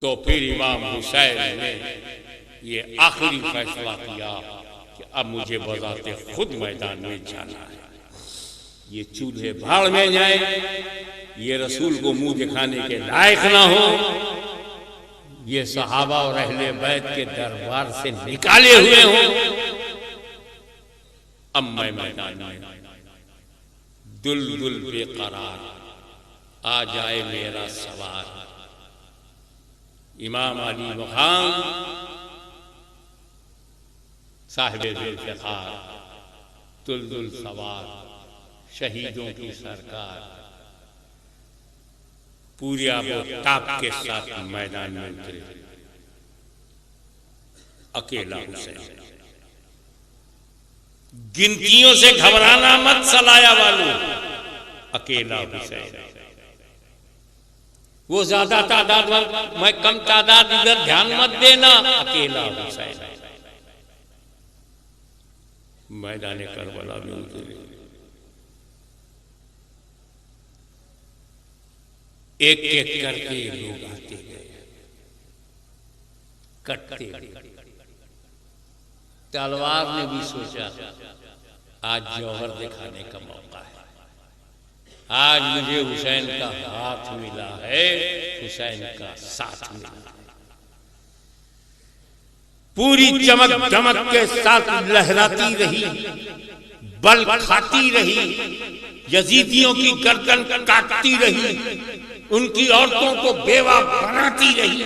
तो फिर इमाम हुसैन ने ये आखिरी फैसला किया कि अब मुझे बजाते खुद मैदान में जाना है। ये चूल्हे भाड़ में जाए, ये रसूल को मुंह दिखाने के लायक ना हो, ये सहाबा और अहले बैत के दरबार से निकाले हुए हो, अब मैं मैदान में दुल बेकरार आ जाए मेरा सवार। इमाम अली मकाम साहिबे ज़ुल्फ़िकार दुल सवार शहीदों की सरकार पूरी आबो ताप के साथ मैदान में उतरे। अकेला हुसैन, गिनतियों से घबराना मत सलाया वालों, अकेला हुसैन। वो ज्यादा तादाद मैं कम तादाद, इधर ध्यान मत देना, अकेला हुसैन मैदान करबला में उतरे। एक एक करके लोग आते गए, कटते गए। तलवार ने भी सोचा आज जौहर दिखाने का मौका है, आज मुझे हुसैन का हाथ मिला है, हुसैन का साथ मिला है। पूरी चमक धमक के साथ लहराती रही, बल खाती रही, यजीदियों की गर्दन काटती रही, उनकी औरतों को बेवा बनाती रही,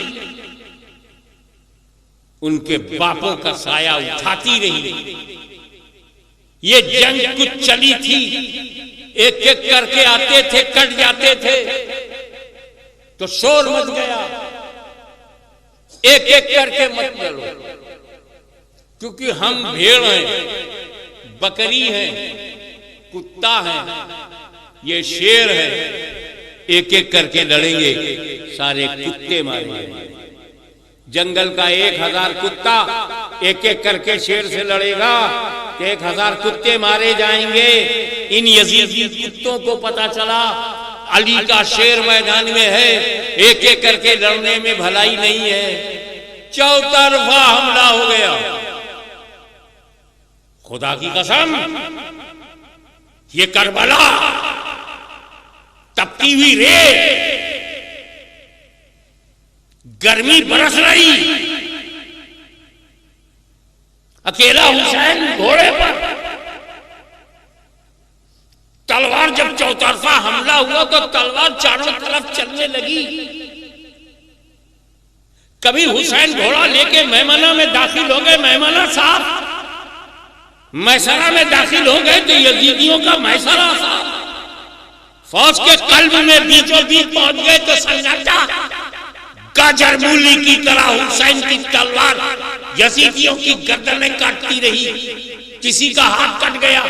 उनके बापों का साया उठाती रही। ये जंग कुछ चली थी, एक एक करके आते थे, कट जाते थे तो शोर मच गया, एक एक करके मत लड़ो, क्योंकि हम भेड़ हैं, बकरी हैं, कुत्ता है, ये शेर है, एक एक करके लड़ेंगे, सारे कुत्ते मारेंगे। जंगल का 1000 कुत्ता एक एक करके शेर से लड़ेगा, 1000 कुत्ते मारे जाएंगे। इन यजीदी कुत्तों को पता चला अली का शेर मैदान में है, एक एक करके लड़ने में भलाई नहीं है। चौतरफा हमला हो गया। खुदा की कसम, ये करबला तपती हुई रेत, गर्मी बरस रही, अकेला हुसैन घोड़े पर, तलवार जब चौतरफा हमला हुआ तो तलवार चारों तरफ चलने लगी। कभी हुसैन घोड़ा लेके मैमना में दाखिल हो गए, मैमना साहब मैसरा में दाखिल हो गए तो यजीदियों का मैसरा साहब, फौज के कल्ब में बीचों बीच पहुंच गए तो सन्नाटा, गाजर मूली की तरह हुसैन की तलवार यजीदियों की गर्दनें काटती रही। किसी का हाथ कट गया,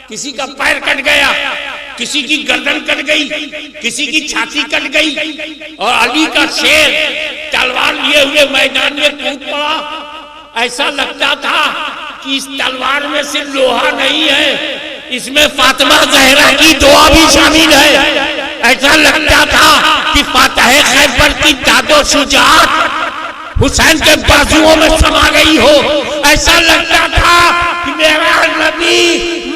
किसी का पैर कट गया, किसी की गर्दन कट गई, किसी की छाती कट गई, और अली का शेर तलवार लिए हुए मैदान में कूद पड़ा। ऐसा लगता था कि इस तलवार में सिर्फ लोहा नहीं है, इसमें फातिमा ज़हरा की दुआ भी शामिल है। ऐसा लगता था कि फातह खैबर की दादो शुजाअत हुसैन के बाजुओं में समा गई हो। ऐसा लगता था कि मेरा नबी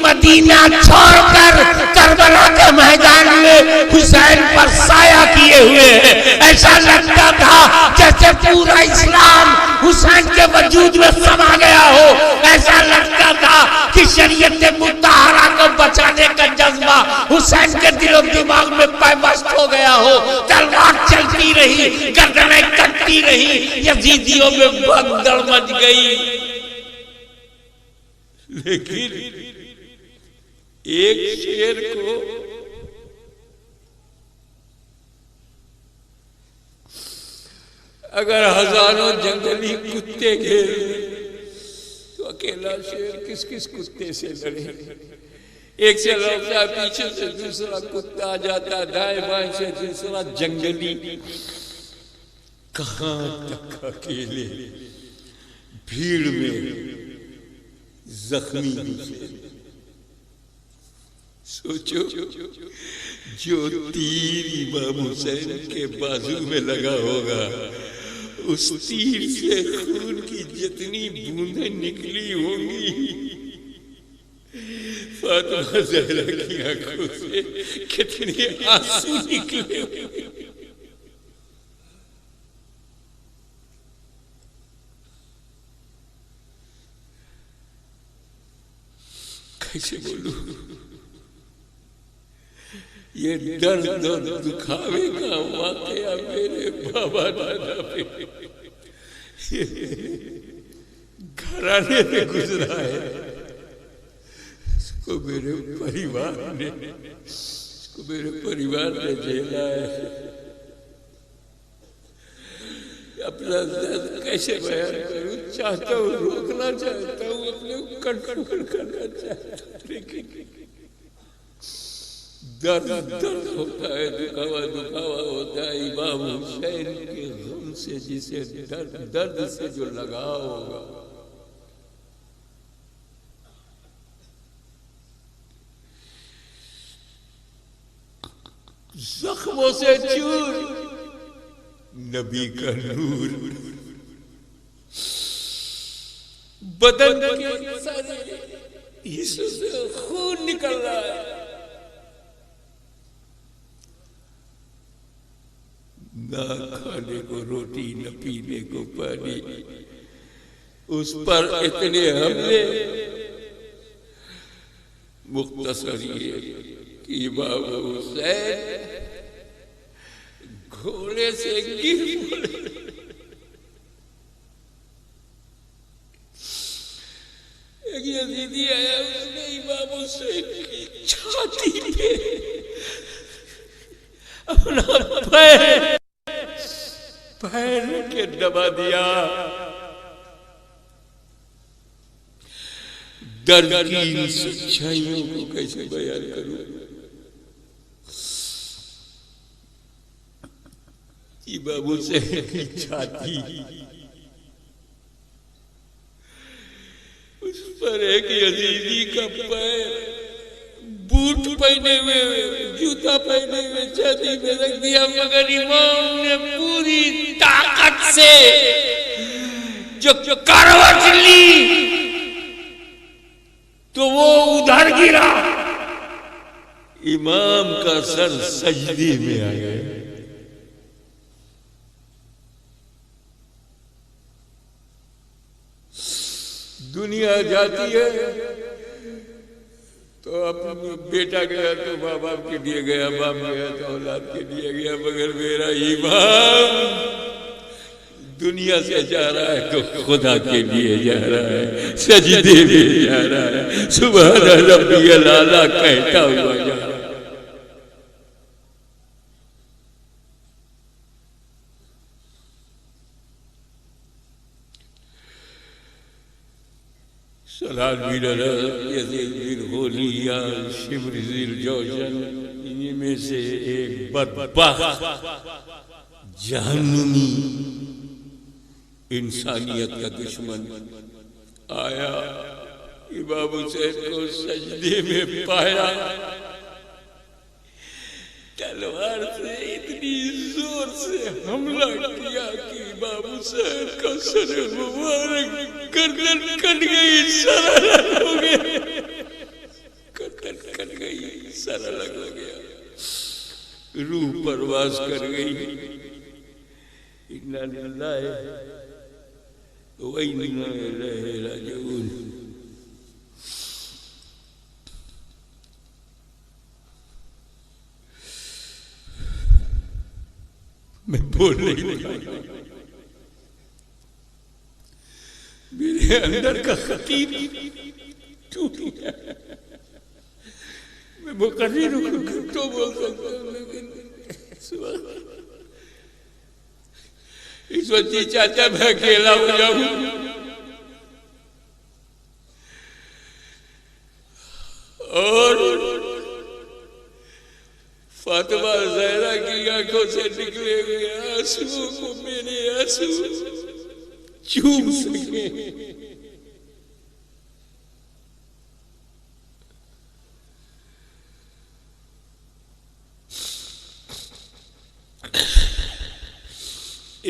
मदीना छोड़कर करबला के मैदान में हुसैन पर साया किए हुए हैं। ऐसा लगता था जैसे पूरा इस्लाम हुसैन के वजूद में समा गया हो। ऐसा लगता था कि शरीयत मुत्तहरा को बचाने का जज्बा हुसैन के दिलो दिमाग में पैबस्त हो गया हो। तलवार चलती रही, गर्दनें कटती रही, यजीदियों में भगदड़ मच गई। लेकिन एक शेर को अगर हजारों जंगली कुत्ते घेर तो अकेला शेर किस किस कुत्ते से लड़े। एक से लड़ता, पीछे से दूसरा कुत्ता आ जाता, दाएं बाएं से दूसरा जंगली। कहां तक अकेले भीड़ में जख्मी हुसैन। सोचो, जो तीर इमाम हुसैन के बाजू में लगा होगा उस तीर से खून की जितनी बूंदें निकली होंगी, फातिमा ज़हरा की आंखों से कितने आंसू निकले होंगे। कैसे बोलूं, ये दर्द और दुखावे का वाकया मेरे बाबा दादा पे घराने में गुजरा है। इसको मेरे परिवार ने झेला है। अपना दर्द कैसे बयान करूं, चाहता हूँ रोकना चाहता हूँ, अपने कंट्रोल करना चाहता हूँ, लेकिन दर्द होता है, दुखावा होता है। इमाम हुसैन के गम से जिसे दर्द से जो लगाव होगा, जख्मों से चूर नबी का नूर, बदन के सारे हिस्सों से खून निकल रहा है। ना खाने को रोटी, न पीने को पानी, उस पर इतने हमले। मुख्तसर ये कि इमाम हुसैन घोड़े से गिर पड़े। एक यजीदी आया, उसने इमाम हुसैन की छाती पे अपना पैर के दबा दिया। दर्द की सच्चाइयों को कैसे बयान करूं। इमाम हुसैन की छाती, उस पर एक यजीदी का पैर बूट पहने हुए, जूता पहने हुए छाती में रख दिया, मगर इमाम ने पूरी ताकत से जो करवट ली तो वो उधर गिरा। इमाम का सर सजदे में आ गया। दुनिया जाती है तो अपने बेटा गया तो माँ बाप के लिए गया, बाप गया तो औलाद के लिए गया, मगर मेरा इमाम दुनिया से जा रहा है तो खुदा के लिए जा रहा है, सजदे में जा रहा है, सुभान रब्बियल आला कहता हुआ जा रहा है। सलाल बिन यजीद बिन होलिया शिब्र ज़िल जौशन, इनमें से एक बदबख्त जहन्नुमी इंसानियत का दुश्मन आया, इमाम हुसैन को सजदे में पाया, तलवार से इतनी जोर से हमला किया कि इमाम हुसैन का सर मुबारक गर्दन कट गई, सर अलग हो गया, गर्दन कट गई, सर अलग हो गया, रूह परवास कर गई। इन्ना लिल्लाहि व इन्ना इलैहि राजिऊन। मैं बोल नहीं रहा, मेरे अंदर का खतीब टूट गया। मैं मुकर्रिर तो बोल सकता हूँ, लेकिन इस वक्त जी चाचा मैं अकेला हो जाऊं। और फातिमा ज़हरा की आंखों से निकले हुए आंसुओं को मेरे आंसू चूम सके।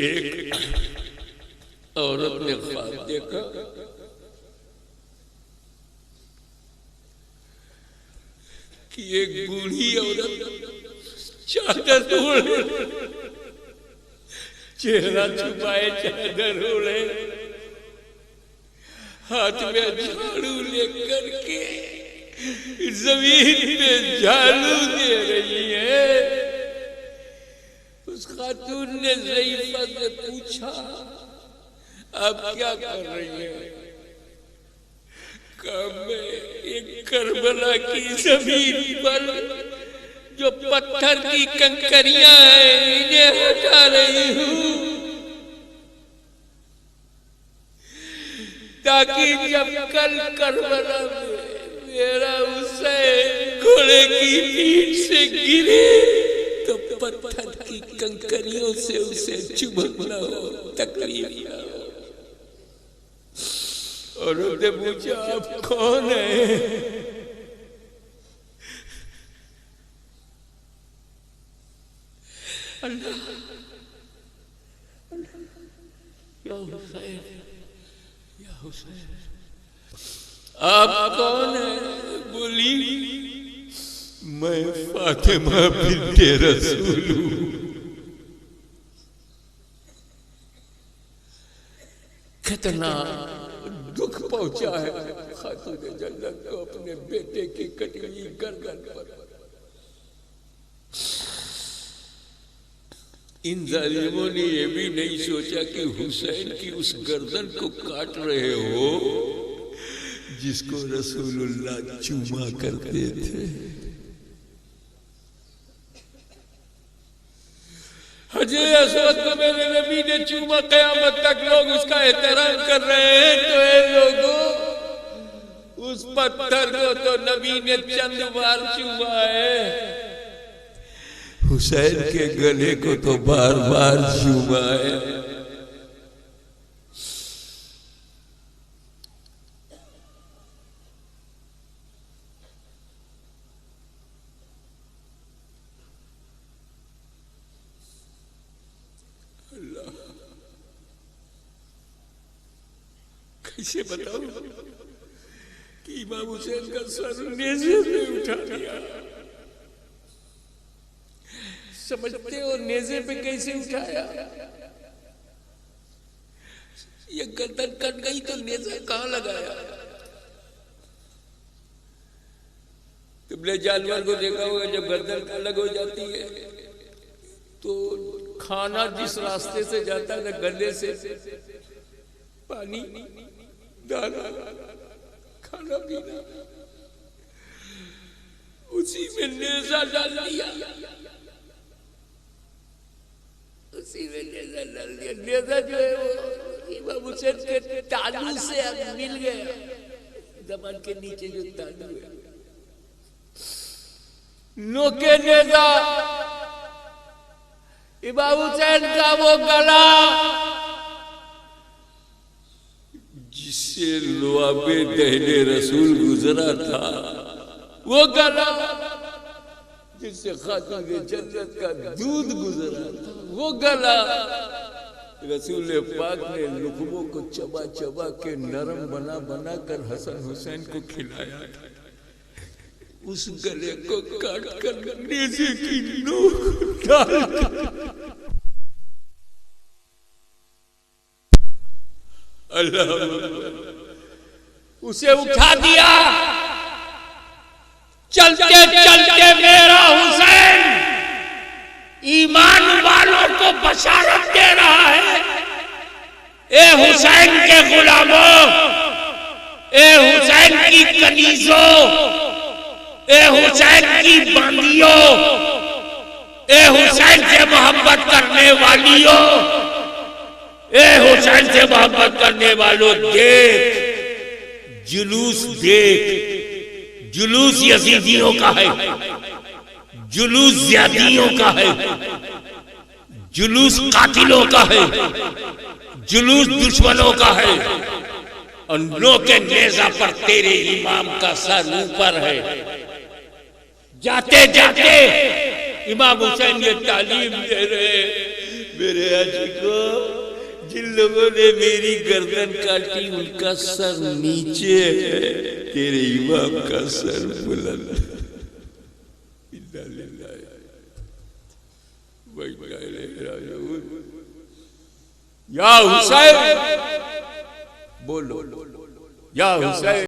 एक औरत ने ख्वाब देखा कि एक बूढ़ी औरत चादर ओढ़े, चेहरा छुपाए चादर ओढ़े, हाथ में झाड़ू लेकर के जमीन पे झाड़ू दे रही है। उस खातून ने ज़ईफ़ा से पूछा, आप क्या कर रही हैं? कहा मैं एक करबला की जमीन पर जो पत्थर की कंकरियां हैं इन्हें हटा रही हूं, ताकि जब कल करबला में मेरा हुसैन घोड़े की पीठ से गिरे तो पत्थर की कंकरियों से उसे चुभन न हो, तकलीफ न हो। और उसने पूछा, आप कौन है? अल्लाह, या हुसैन, या हुसैन, आप कौन है? बोली, मैं फातिमा बिन्ते रसूल हूं। कितना दुख पहुंचा है खातून जन्नत को अपने बेटे की कटी हुई गर्दन पर। इन जालिमों ने यह भी नहीं सोचा कि हुसैन की उस गर्दन को काट रहे हो जिसको रसूलुल्लाह चूमा करते थे। हजरत असवद को मेरे नबी ने चूमा, कयामत तक लोग उसका एहतराम कर रहे हैं। तो ये लोगों, उस पत्थर को तो नबी ने चंद बार चूमा है, हुसैन के गले को तो बार बार चूमा है। कैसे बताओ कि इमाम हुसैन का सर नेज़े पे उठा दिया। समझते हो नेज़े पे कैसे उठाया? ये गर्दन कट गई तो नेज़ा कहाँ लगाया? तुमने जानवर को देखा होगा, जब गर्दन अलग हो जाती है तो खाना जिस रास्ते से जाता है ना, गले से पानी, दाना, खाना पीना, उसी में नेज़ा डाल दिया, उसी में नेज़ा डाल दिया। नेज़ा जो है वो इमाम हुसैन के तालू से अब मिल गया, ज़बान के नीचे जो तालू है, नोके नेज़ा इमाम हुसैन का वो गला जिससे लुआबे दहले रसूल गुजरा था, वो गला जिससे खातून जन्नत का दूध गुजरा था, वो गला रसूल पाक ने लुक़मों को चबा चबा के नरम बना बना कर हसन हुसैन को खिलाया था। उस गले को काट कर नेज़े की नोक डाल अल्लाह उसे उठा दिया। चलते चलते मेरा हुसैन ईमान वालों को बशारत दे रहा है, ए हुसैन के गुलामों, ए हुसैन की कनीजों, ए हुसैन की बांदियों, ए हुसैन से मोहब्बत करने वालियों, ए हुसैन से मोहब्बत करने वालों, देख जुलूस, देख जुलूस यजीदियों का है, जुलूस ज़ियादियों का है, जुलूस कातिलों का है, जुलूस दुश्मनों का है। और नो के नेज़ा पर तेरे इमाम का सर ऊपर है। जाते जाते इमाम हुसैन ये तालीम दे रहे, मेरे अजी को जिन लोगों ने मेरी गर्दन काटी उनका सर नीचे है, तेरे इमाम का सर बुलंद। या हुसैन बोलो, या हुसैन।